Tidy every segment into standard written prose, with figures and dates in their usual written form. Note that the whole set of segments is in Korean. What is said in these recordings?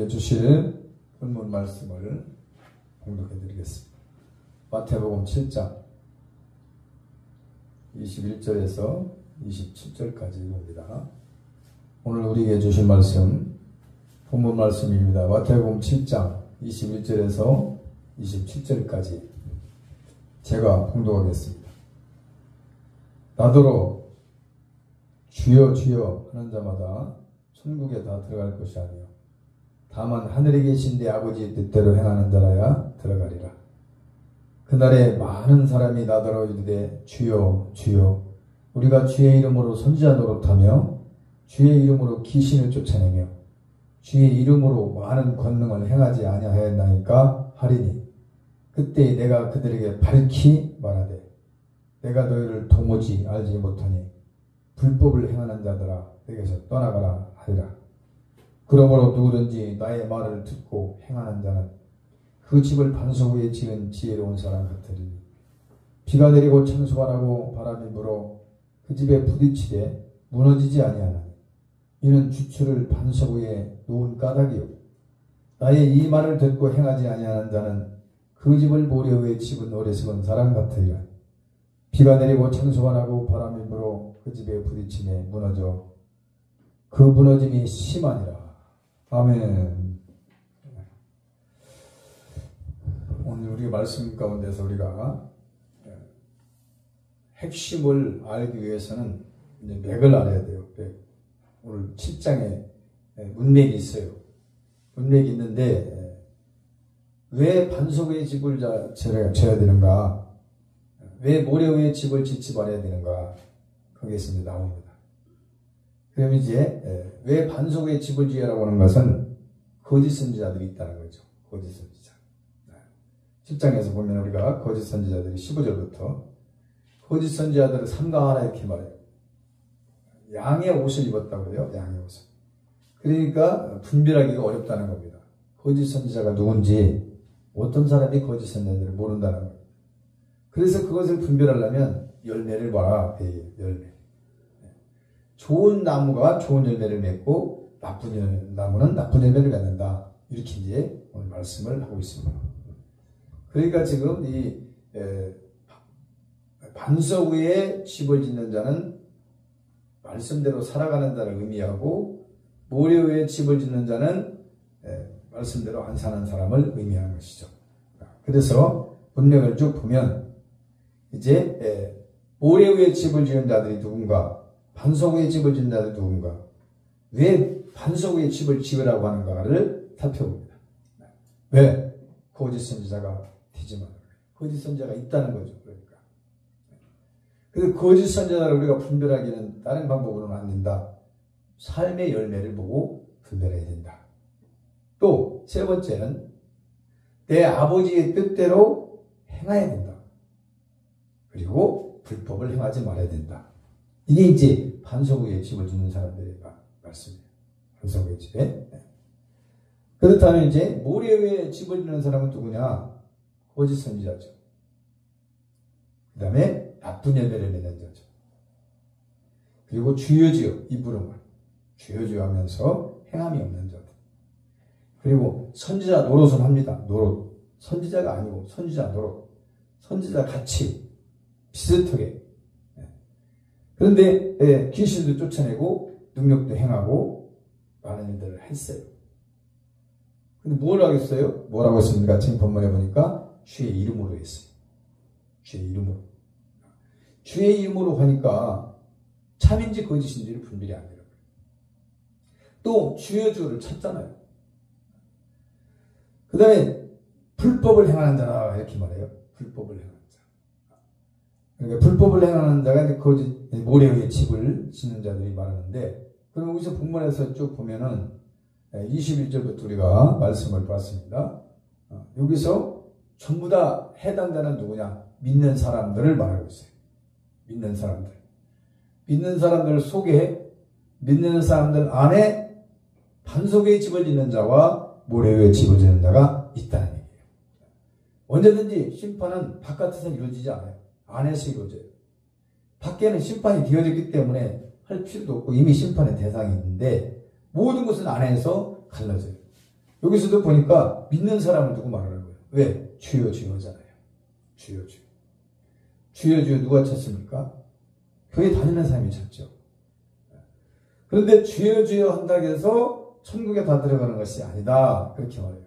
우리에게 주실 본문 말씀을 공독해 드리겠습니다. 마태복음 7장 21절에서 27절까지 봅니다. 오늘 우리에게 주실 말씀 본문 말씀입니다. 마태복음 7장 21절에서 27절까지 제가 봉독하겠습니다. 나더러 주여 주여 하는 자마다 천국에 다 들어갈 것이 아니요 다만 하늘에 계신 내 아버지의 뜻대로 행하는 자라야 들어가리라. 그날에 많은 사람이 나더러 이르되 주여 주여 우리가 주의 이름으로 선지자 노릇하며 주의 이름으로 귀신을 쫓아내며 주의 이름으로 많은 권능을 행하지 아니하였나이까 하리니 그때 내가 그들에게 밝히 말하되 내가 너희를 도무지 알지 못하니 불법을 행하는 자들아 내게서 떠나가라 하리라. 그러므로 누구든지 나의 말을 듣고 행하는 자는 그 집을 반석 위에 지은 지혜로운 사람 같으리니 비가 내리고 창수가 바람이 불어 그 집에 부딪히되 무너지지 아니하나니 이는 주추를 반석 위에 놓은 까닭이요 나의 이 말을 듣고 행하지 아니하는 자는 그 집을 모래 위에 집은 어리석은 사람 같으리라. 비가 내리고 창수가 나고 바람이 불어 그 집에 부딪히며 무너져 그 무너짐이 심하니라. 아멘. 오늘 우리 말씀 가운데서 우리가 핵심을 알기 위해서는 이제 맥을 알아야 돼요. 오늘 7장에 문맥이 있어요. 문맥이 있는데 왜 반석 위에 집을 져야 되는가? 왜 모래 위에 집을 짓지 말아야 되는가? 거기에서 이제 나옵니다. 그럼 이제 왜 반석 위에 집을 지으라고 하는 것은 거짓 선지자들이 있다는 거죠. 거짓 선지자. 10장에서 보면 우리가 거짓 선지자들이 15절부터 거짓 선지자들을 삼가하라 이렇게 말해요. 양의 옷을 입었다고 그래요. 양의 옷을. 그러니까 분별하기가 어렵다는 겁니다. 거짓 선지자가 누군지 어떤 사람이 거짓 선지자들을 모른다는 겁니다. 그래서 그것을 분별하려면 열매를 봐라. 열매. 좋은 나무가 좋은 열매를 맺고 나쁜 나무는 나쁜 열매를 맺는다. 이렇게 이제 오늘 말씀을 하고 있습니다. 그러니까 지금 이 반석 위에 집을 짓는 자는 말씀대로 살아가는 자를 의미하고 모래 위에 집을 짓는 자는 말씀대로 안 사는 사람을 의미하는 것이죠. 그래서 문맥을 쭉 보면 이제 모래 위에 집을 지은 자들이 누군가 반석 위에 집을 짓는 자들이 누군가 왜 반석 위에 집을 지으라고 하는가를 살펴봅니다. 왜? 거짓 선지자가 되지만 거짓 선지자가 있다는 거죠. 그러니까 그래서 거짓 선지자를 우리가 분별하기는 다른 방법으로는 안 된다. 삶의 열매를 보고 분별해야 된다. 또 세 번째는 내 아버지의 뜻대로 행해야 된다. 그리고 불법을 행하지 말아야 된다. 이게 이제 반석 위에 집을 짓는 사람들의 말씀이에요. 반석 위에 집에. 그렇다면 이제 모래 위에 집을 짓는 사람은 누구냐? 거짓 선지자죠. 그 다음에 나쁜 열매를 맺는 자죠. 그리고 주여주여 입으로만 주여주여 하면서 행함이 없는 자들. 그리고 선지자 노릇을 합니다. 노릇. 선지자가 아니고 선지자 노릇. 선지자 같이 비슷하게. 그런데 귀신도 쫓아내고 능력도 행하고 많은 일들을 했어요. 근데 뭘 하겠어요? 뭐라고 했습니까? 지금 본문에 보니까 주의 이름으로 했어요. 주의 이름으로. 주의 이름으로 하니까 참인지 거짓인지를 분별이 안 돼요. 또 주여 주를 찾잖아요. 그 다음에 불법을 행하는 자라 이렇게 말해요. 불법을 행하는 자. 그러니까 불법을 행하는 자가 이제 거짓 모래 위에 집을 짓는 자들이 말하는데 그럼 여기서 본문에서 쭉 보면은 21절부터 우리가 말씀을 봤습니다. 여기서 전부 다 해당자는 누구냐? 믿는 사람들을 말하고 있어요. 믿는 사람들. 믿는 사람들 속에 믿는 사람들 안에 반석 위에 집을 짓는 자와 모래 위에 집을 짓는 자가 있다는 얘기예요. 언제든지 심판은 바깥에서 이루어지지 않아요. 안에서 이루어져요. 밖에는 심판이 되어졌기 때문에 할 필요도 없고 이미 심판의 대상이 있는데 모든 것은 안에서 갈라져요. 여기서도 보니까 믿는 사람을 두고 말하는 거예요. 왜? 주여 주여잖아요. 주여 주여. 주여 주여 누가 찾습니까? 교회 다니는 사람이 찾죠. 그런데 주여 주여 한다고 해서 천국에 다 들어가는 것이 아니다. 그렇게 말해요.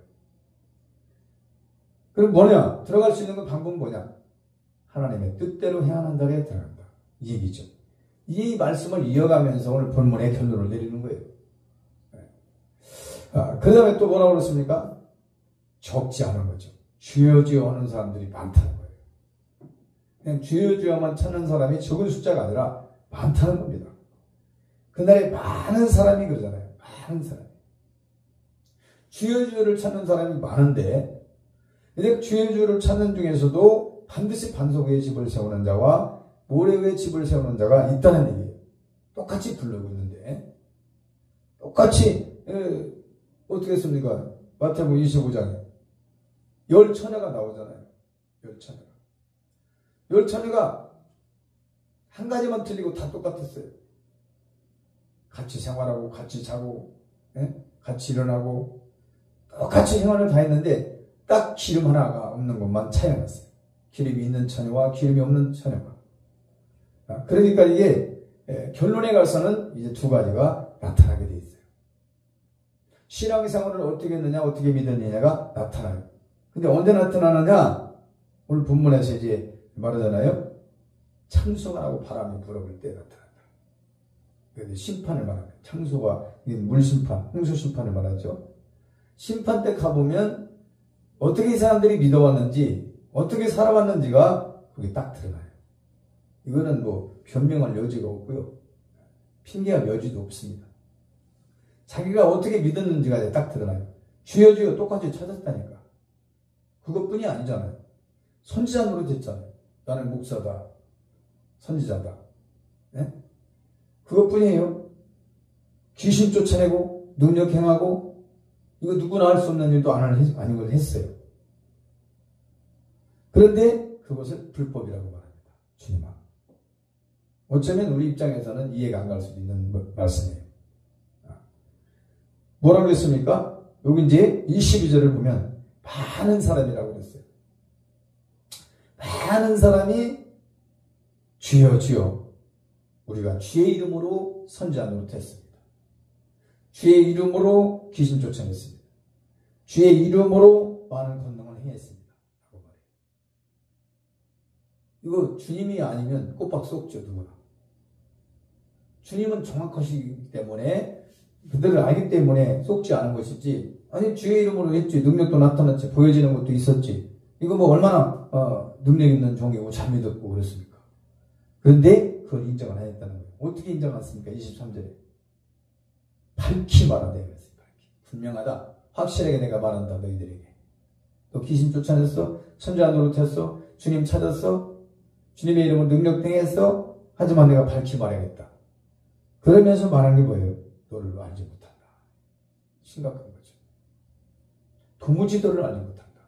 그럼 뭐냐? 들어갈 수 있는 그 방법은 뭐냐? 하나님의 뜻대로 행한다에 들어간다. 이 얘기죠. 이 말씀을 이어가면서 오늘 본문의 결론을 내리는 거예요. 그 다음에 또 뭐라고 그랬습니까? 적지 않은 거죠. 주여 주여 하는 사람들이 많다는 거예요. 그냥 주여 주여만 찾는 사람이 적은 숫자가 아니라 많다는 겁니다. 그날에 많은 사람이 그러잖아요. 많은 사람이. 주여 주여를 찾는 사람이 많은데, 근데 주여 주여를 찾는 중에서도 반드시 반석 위에 집을 세우는 자와 모래 위에 집을 세우는 자가 있다는 얘기예요. 똑같이 부르고 있는데, 똑같이, 어떻게 했습니까? 마태복음 25장에 열처녀가 나오잖아요. 열처녀가. 열처녀가 한 가지만 틀리고 다 똑같았어요. 같이 생활하고, 같이 자고, 같이 일어나고, 똑같이 생활을 다 했는데, 딱 기름 하나가 없는 것만 차이가 났어요. 기름이 있는 처녀와 기름이 없는 처녀가. 그러니까 이게 결론에 가서는 이제 두 가지가 나타나게 돼 있어요. 신앙생활을 어떻게 했느냐, 어떻게 믿었느냐가 나타나요. 근데 언제 나타나느냐? 오늘 본문에서 이제 말하잖아요. 창수가 나고 바람이 불어올 때 나타난다. 그래서 심판을 말합니다. 창수가 물심판, 홍수심판을 말하죠. 심판 때 가보면 어떻게 이 사람들이 믿어왔는지, 어떻게 살아왔는지가 거기 딱 드러나요. 이거는 뭐 변명할 여지가 없고요. 핑계할 여지도 없습니다. 자기가 어떻게 믿었는지가 딱 드러나요. 주여 주여 똑같이 찾았다니까. 그것뿐이 아니잖아요. 선지자 노릇했잖아요. 나는 목사다. 선지자다. 네? 그것뿐이에요. 귀신 쫓아내고 능력 행하고 이거 누구나 할 수 없는 일도 아닌 걸 했어요. 그런데 그것을 불법이라고 말합니다. 주님 앞. 어쩌면 우리 입장에서는 이해가 안 갈 수도 있는 말씀이에요. 뭐라고 했습니까? 여기 이제 22절을 보면 많은 사람이라고 그랬어요. 많은 사람이 주여 주여 우리가 주의 이름으로 선지자 노릇했습니다. 주의 이름으로 귀신 쫓아냈습니다. 주의 이름으로 많은 권능을 행했습니다. 라고 말해요. 이거 주님이 아니면 꼬박 쏙죠, 누구나. 주님은 정확하시기 때문에 그들을 알기 때문에 속지 않은 것이지, 아니 주의 이름으로 했지, 능력도 나타났지, 보여지는 것도 있었지, 이거 뭐 얼마나 능력 있는 종이고 잘 믿었고 그랬습니까? 그런데 그걸 인정을 안 했다는 거예요. 어떻게 인정 안 했습니까? 23절에 밝히 말한다 그랬어요. 밝히. 분명하다. 확실하게 내가 말한다 너희들에게. 또 귀신 쫓아냈어, 선지자 노릇했어, 주님 찾았어, 주님의 이름으로 능력 행했어, 하지만 내가 밝히 말하겠다. 그러면서 말하는 게 뭐예요? 너를 알지 못한다. 심각한 거죠. 도무지 너를 알지 못한다.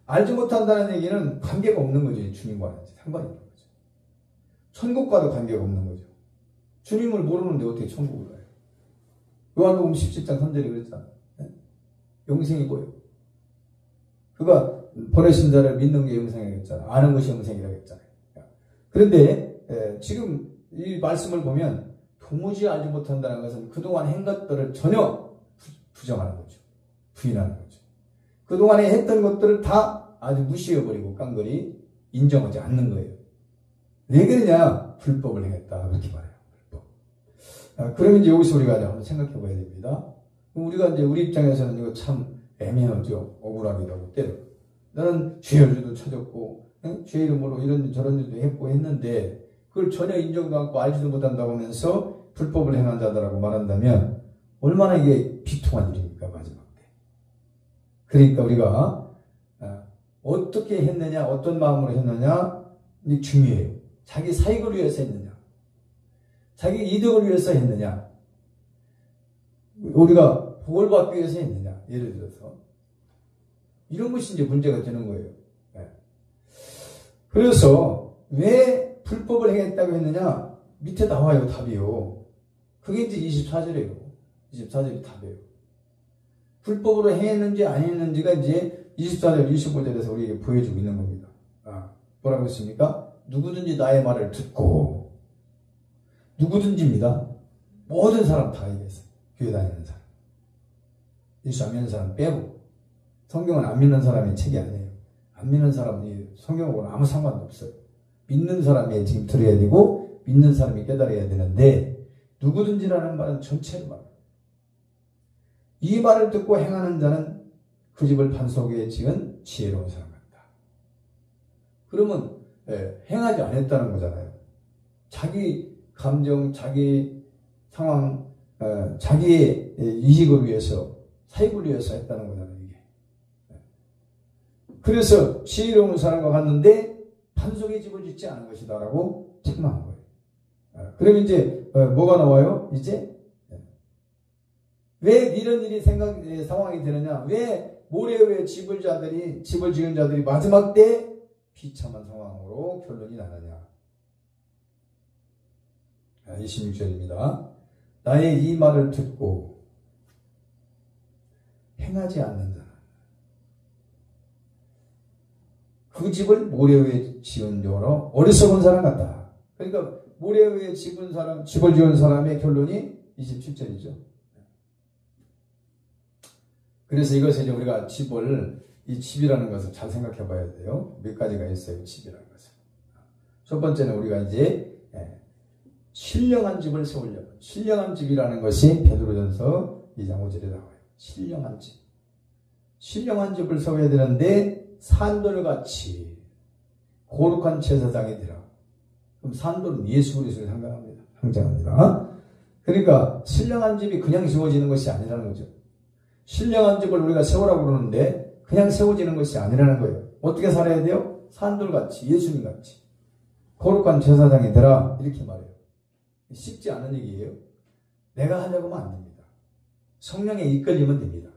알지 못한다는 얘기는 관계가 없는 거죠. 주님과는 상관이 없는 거죠. 천국과도 관계가 없는 거죠. 주님을 모르는데 어떻게 천국을 가요? 요한복음 17장 3절에 그랬잖아요. 영생이 뭐예요? 그가 보내신 자를 믿는 게 영생이라고 했잖아요. 아는 것이 영생이라고 했잖아요. 그런데 지금 이 말씀을 보면 도무지 알지 못한다는 것은 그동안 한 것들을 전혀 부정하는 거죠. 부인하는 거죠. 그동안에 했던 것들을 다 아주 무시해버리고 깡그리 인정하지 않는 거예요. 왜 그러냐? 불법을 행했다. 그렇게 말해요. 불법. 그러면 이제 여기서 우리가 한번 생각해 봐야 됩니다. 우리가 이제 우리 입장에서는 이거 참 애매하죠. 억울하기도 하고 때로. 나는 주의 일도 찾았고, 주의 이름으로 이런 저런 일도 했고 했는데, 그걸 전혀 인정도 않고 알지도 못한다고 하면서 불법을 행한 자다라고 말한다면 얼마나 이게 비통한 일입니까, 마지막 때. 그러니까 우리가 어떻게 했느냐, 어떤 마음으로 했느냐, 이게 중요해요. 자기 사익을 위해서 했느냐, 자기 이득을 위해서 했느냐, 우리가 복을 받기 위해서 했느냐, 예를 들어서 이런 것이 이제 문제가 되는 거예요. 그래서 왜 불법을 행했다고 했느냐? 밑에 나와요, 답이요. 그게 이제 24절이에요. 24절이 답이에요. 불법으로 행했는지 안 했는지가 이제 24절, 25절에서 우리에게 보여주고 있는 겁니다. 뭐라고 했습니까? 누구든지 나의 말을 듣고, 누구든지입니다. 모든 사람 다 얘기했어요. 교회 다니는 사람. 예수 안 믿는 사람 빼고. 성경은 안 믿는 사람의 책이 아니에요. 안 믿는 사람이 성경하고는 아무 상관도 없어요. 믿는 사람이 지금 들어야 되고 믿는 사람이 깨달아야 되는데 누구든지라는 말은 전체를 말해요. 이 말을 듣고 행하는 자는 그 집을 반석에 지은 지혜로운 사람 같다. 그러면 행하지 않았다는 거잖아요. 자기 감정, 자기 상황, 자기의 이익을 위해서, 사익을 위해서 했다는 거잖아요. 이게. 그래서 지혜로운 사람과 갔는데 반석에 집을 짓지 않은 것이다 라고 책망한 거예요. 그럼 이제 뭐가 나와요? 이제 왜 이런 일이 상황이 되느냐? 왜 모래 위에 집을 지은 자들이 마지막 때 비참한 상황으로 결론이 나느냐? 26절입니다. 나의 이 말을 듣고 행하지 않는 자는 그 집을 모래 위에 지은 자로 어리석은 사람 같다. 그러니까 모래 위에 집을 지은 사람의 결론이 27절이죠. 그래서 이것을 이제 우리가 이 집이라는 것을 잘 생각해 봐야 돼요. 몇 가지가 있어요, 집이라는 것은. 첫 번째는 우리가 이제 신령한 집을 세우려고. 신령한 집이라는 것이 베드로전서 2장 5절에 나와요. 신령한 집. 신령한 집을 세워야 되는데 산돌같이 거룩한 제사장이 되라. 그럼 산돌은 예수 그리스도를 상징합니다. 그러니까 신령한 집이 그냥 세워지는 것이 아니라는 거죠. 신령한 집을 우리가 세우라고 그러는데 그냥 세워지는 것이 아니라는 거예요. 어떻게 살아야 돼요? 산돌같이, 예수님같이 거룩한 제사장이 되라 이렇게 말해요. 쉽지 않은 얘기예요. 내가 하려고 하면 안 됩니다. 성령에 이끌리면 됩니다.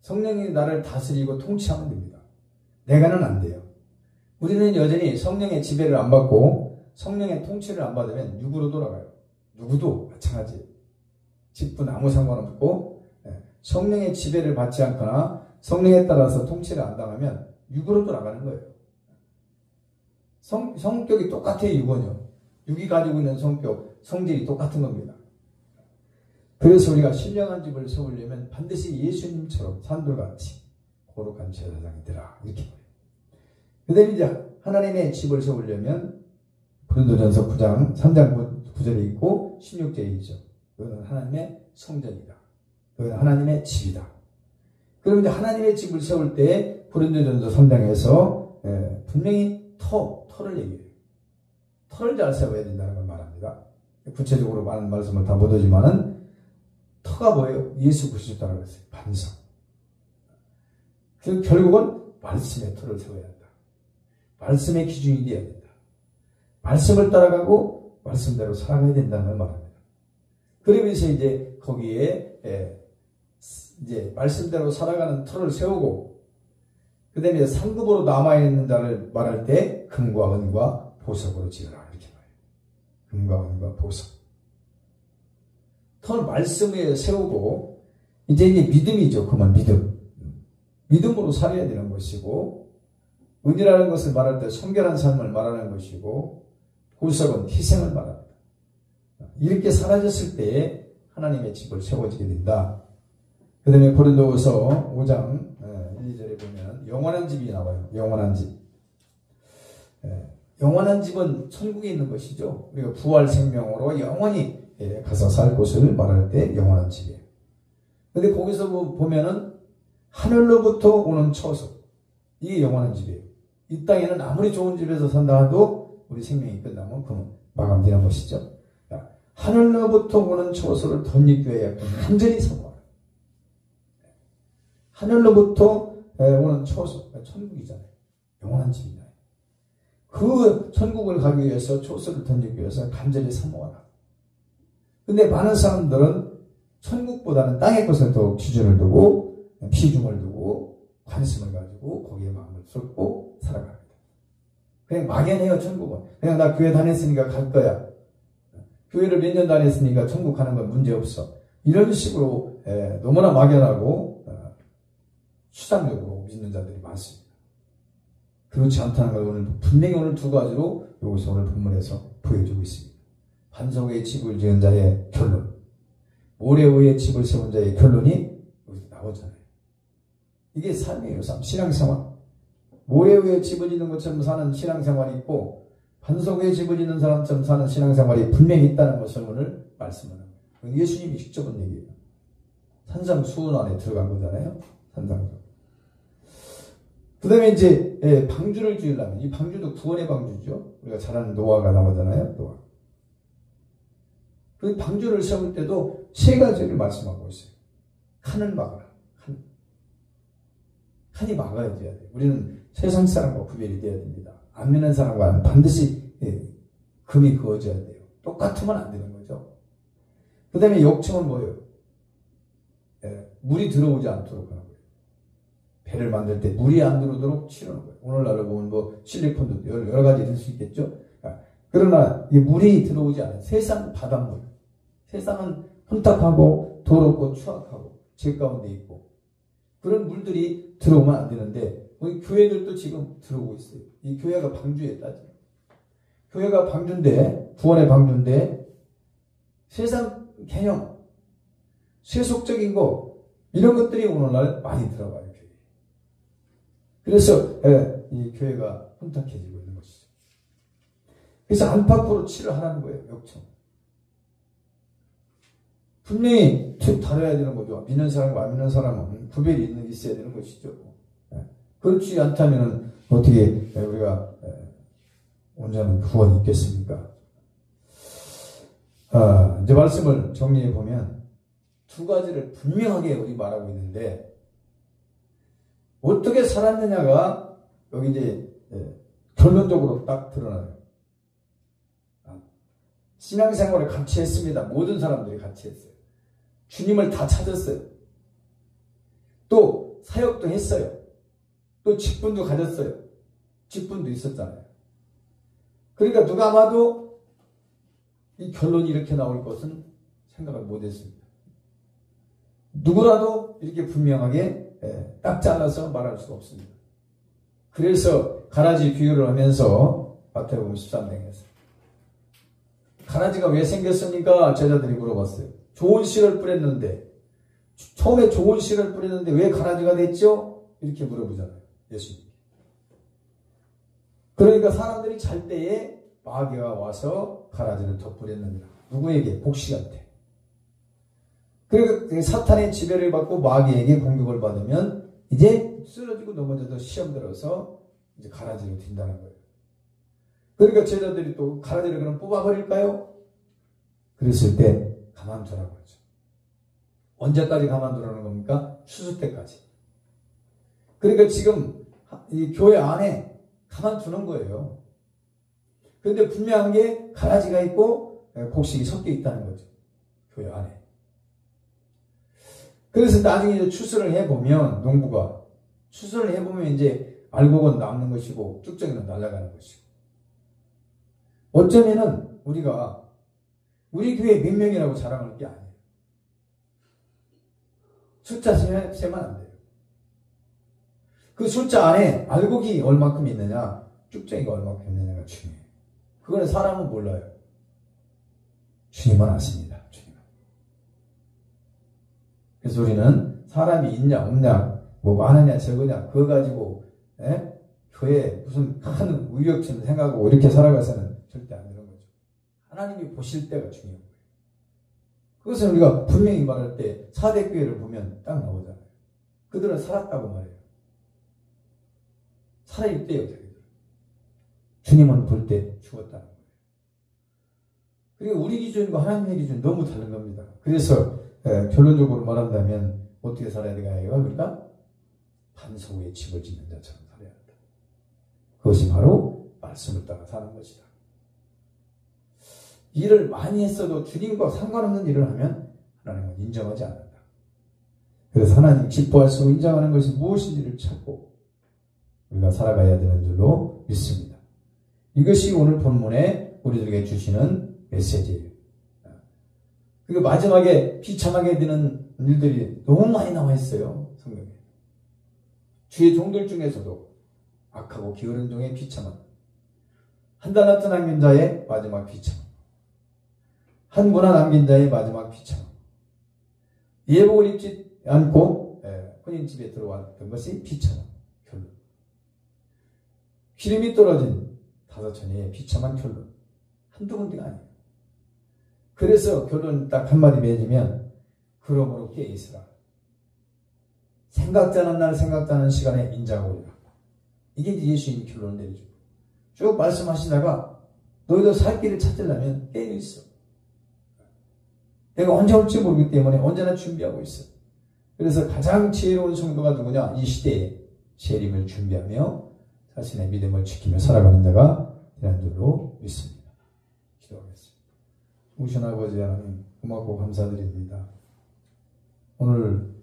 성령이 나를 다스리고 통치하면 됩니다. 내가는 안 돼요. 우리는 여전히 성령의 지배를 안 받고 성령의 통치를 안 받으면 육으로 돌아가요. 누구도 마찬가지예요. 직분 아무 상관없고 성령의 지배를 받지 않거나 성령에 따라서 통치를 안 당하면 육으로 돌아가는 거예요. 성격이 똑같아요. 육은요. 육이 가지고 있는 성격, 성질이 똑같은 겁니다. 그래서 우리가 신령한 집을 세우려면 반드시 예수님처럼 산돌같이 거룩한 제사장이 되라 이렇게 말해요. 그 다음에 이제 하나님의 집을 세우려면 고린도전서 9장 3장 9절에 있고 16절에 있죠. 그거는 하나님의 성전이다. 그건 하나님의 집이다. 그럼 이제 하나님의 집을 세울 때 고린도전서 3장에서 분명히 터를 얘기해요. 터를 잘 세워야 된다는 걸 말합니다. 구체적으로 많은 말씀을 다 못하지만은 터가 뭐예요? 예수 그리스도라고 했어요. 반석. 결국은 말씀의 터를 세워야 한다. 말씀의 기준이 되어야 된다. 말씀을 따라가고 말씀대로 살아가야 된다는 걸 말합니다. 그러면서 이제 거기에 이제 말씀대로 살아가는 터를 세우고 그 다음에 상급으로 남아있는 자를 말할 때 금과 은과 보석으로 지으라 이렇게 말해요. 금과 은과 보석. 터를 말씀에 세우고 이제 믿음이죠. 그만 믿음. 믿음으로 살아야 되는 것이고 은이라는 것을 말할 때 성결한 삶을 말하는 것이고 보석은 희생을 말합니다. 이렇게 사라졌을 때에 하나님의 집을 세워지게 된다. 그 다음에 고린도후서 5장 1, 2절에 보면 영원한 집이 나와요. 영원한 집. 영원한 집은 천국에 있는 것이죠. 우리가 부활 생명으로 영원히 가서 살 곳을 말할 때 영원한 집이에요. 근데 거기서 보면은 하늘로부터 오는 처소. 이게 영원한 집이에요. 이 땅에는 아무리 좋은 집에서 산다 해도 우리 생명이 끝나면 그건 마감되는 것이죠. 하늘로부터 오는 처소를 덧입혀야 완전히 성공하라. 하늘로부터 오는 처소, 천국이잖아요. 영원한 집이잖아요. 그 천국을 가기 위해서 처소를 덧입기 위해서 간절히 사모하라. 근데 많은 사람들은 천국보다는 땅의 것을 더 기준을 두고 비중을 두고 관심을 가지고 거기에 마음을 쏟고 살아갑니다. 그냥 막연해요. 천국은. 그냥 나 교회 다녔으니까 갈 거야. 교회를 몇 년 다녔으니까 천국 가는 건 문제없어. 이런 식으로 너무나 막연하고 추상적으로 믿는 자들이 많습니다. 그렇지 않다는 걸 오늘 분명히 오늘 두 가지로 여기서 오늘 본문에서 보여주고 있습니다. 반석의 집을 지은 자의 결론, 모래 위에 집을 세운 자의 결론이 여기서 나오잖아요. 이게 삶이에요. 삶, 신앙생활. 모래 위에 집을 짓는 것처럼 사는 신앙생활이 있고 반석 위에 집을 짓는 사람처럼 사는 신앙생활이 분명히 있다는 것을 오늘 말씀하는 거예요. 예수님이 직접 한 얘기예요. 산상수훈 안에 들어간 거잖아요. 산상수훈. 그 다음에 이제 방주를 지으려면, 이 방주도 구원의 방주죠. 우리가 잘 아는 노아가 나오잖아요. 노아. 그 방주를 세울 때도 세 가지를 말씀하고 있어요. 칸을 막아라. 칸이 막아야 돼요. 우리는 세상 사람과 구별이 돼야 됩니다. 안 믿는 사람과는 반드시 금이 그어져야 돼요. 똑같으면 안 되는 거죠. 그 다음에 역청은 뭐예요? 물이 들어오지 않도록 하는 거예요. 배를 만들 때 물이 안 들어오도록 치우는 거예요. 오늘날로 보면 뭐 실리콘도 여러 가지 될 수 있겠죠. 그러나 이 물이 들어오지 않아요. 세상 바닷물. 세상은 혼탁하고 더럽고 추악하고 죄 가운데 있고 그런 물들이 들어오면 안 되는데 우리 교회들도 지금 들어오고 있어요. 이 교회가 방주에 따져. 교회가 방주인데 구원의 방주인데 세상 개념, 세속적인 거 이런 것들이 오늘날 많이 들어가요. 교회에. 그래서 이 교회가 혼탁해지고 있는 것이죠. 그래서 안팎으로 치를 하라는 거예요. 역청. 분명히 다뤄야 되는 거죠. 믿는 사람과 안 믿는 사람은 구별이 있어야 되는 것이죠. 그렇지 않다면 어떻게 우리가 온전한 구원이 있겠습니까? 이제 말씀을 정리해 보면 두 가지를 분명하게 우리 말하고 있는데 어떻게 살았느냐가 여기 이제 결론적으로 딱 드러나요. 신앙생활을 같이 했습니다. 모든 사람들이 같이 했어요. 주님을 다 찾았어요. 또 사역도 했어요. 또 직분도 가졌어요. 직분도 있었잖아요. 그러니까 누가 봐도 이 결론이 이렇게 나올 것은 생각을 못했습니다. 누구라도 이렇게 분명하게 딱 잘라서 말할 수가 없습니다. 그래서 가라지 비유를 하면서 마태복음 13장에서 가라지가 왜 생겼습니까? 제자들이 물어봤어요. 좋은 씨를 뿌렸는데 처음에 좋은 씨를 뿌렸는데 왜 가라지가 됐죠? 이렇게 물어보잖아요. 예수님. 그러니까 사람들이 잘 때에 마귀가 와서 가라지를 덧뿌렸느니라. 누구에게? 복씨한테. 그러니까 사탄의 지배를 받고 마귀에게 공격을 받으면 이제 쓰러지고 넘어져서 시험 들어서 이제 가라지로 튄다는 거예요. 그러니까 제자들이 또 가라지를 그럼 뽑아버릴까요? 그랬을 때 가만두라고 하죠. 언제까지 가만두라는 겁니까? 추수 때까지. 그러니까 지금 이 교회 안에 가만두는 거예요. 그런데 분명한 게 가라지가 있고 곡식이 섞여 있다는 거죠. 교회 안에. 그래서 나중에 이제 추수를 해보면 농부가 추수를 해보면 이제 알곡은 남는 것이고 쭉정이는 날아가는 것이고 어쩌면은 우리가 우리 교회 몇 명이라고 자랑할 게 아니에요. 숫자 세면 안 돼요. 그 숫자 안에 알곡이 얼마큼 있느냐, 쭉정이가 얼마큼 있느냐가 중요해요. 그거는 사람은 몰라요. 주님은 아십니다. 주님은. 그래서 우리는 사람이 있냐 없냐, 뭐 많으냐 적으냐 그거 가지고 교회에 무슨 큰 우역처럼 생각하고 이렇게 살아가서는 절대 안 되는 거죠. 하나님이 보실 때가 중요한 거예요. 그것은 우리가 분명히 말할 때 4대 교회를 보면 딱 나오잖아요. 그들은 살았다고 말해요. 살아있대요. 자기들. 주님은 볼 때 죽었다는 거예요. 그리고 우리 기준과 하나님의 기준 너무 다른 겁니다. 그래서 결론적으로 말한다면 어떻게 살아야 되나요? 그러니까 반석 위에 집을 짓는 자처럼 살아야 한다. 그것이 바로 말씀을 따라 사는 것이다. 일을 많이 했어도 주님과 상관없는 일을 하면 하나님은 인정하지 않는다. 그래서 하나님 기뻐할 수 인정하는 것이 무엇인지를 찾고 우리가 살아가야 되는 줄로 믿습니다. 이것이 오늘 본문에 우리들에게 주시는 메시지예요. 그리고 마지막에 비참하게 되는 일들이 너무 많이 나와 있어요. 성경에. 주의 종들 중에서도 악하고 게으른 종의 비참한, 한낱 남긴 자의 마지막 비참, 한 문화 남긴 자의 마지막 비참, 예복을 입지 않고 혼인집에 들어왔던 것이 비참한 결론, 기름이 떨어진 5처녀의 비참한 결론, 한두 군데가 아니에요. 그래서 결론 딱 한마디 맺으면 그러므로 깨어있으라. 생각지 않은 날 생각지 않은 시간에 인자가 오리라. 이게 이제 예수님이 결론을 내려주고 쭉 말씀하시다가 너희도 살 길을 찾으려면 깨어있어. 내가 언제 올지 모르기 때문에 언제나 준비하고 있어. 그래서 가장 지혜로운 성도가 누구냐? 이 시대에 재림을 준비하며 자신의 믿음을 지키며 살아가는 자가 되는 줄로 믿습니다. 기도하겠습니다. 우신 아버지 하나님, 고맙고 감사드립니다. 오늘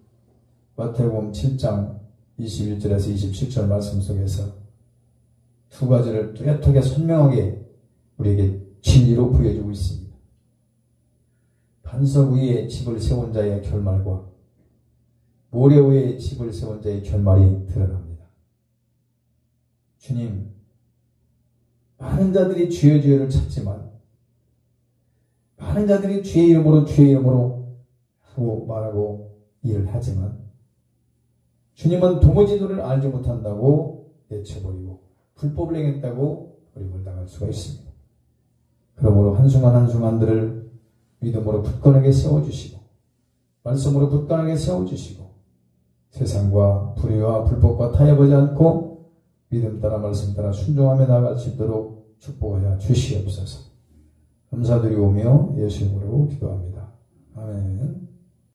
마태복음 7장 21절에서 27절 말씀 속에서 두 가지를 뚜렷하게 선명하게 우리에게 진리로 보여주고 있습니다. 반석 위에 집을 세운 자의 결말과 모래 위에 집을 세운 자의 결말이 드러납니다. 주님, 많은 자들이 주의 주의를 찾지만, 많은 자들이 주의 이름으로 하고 말하고 일을 하지만, 주님은 도무지 너를 알지 못한다고 내쳐버리고 불법을 행했다고 버림을 당할 수가 있습니다. 그러므로 한순간 한순간들을 믿음으로 굳건하게 세워주시고 말씀으로 굳건하게 세워주시고 세상과 불의와 불법과 타협하지 않고 믿음 따라 말씀 따라 순종하며 나아갈 수 있도록 축복하여 주시옵소서. 감사드리오며 예수 이름으로 기도합니다. 아멘.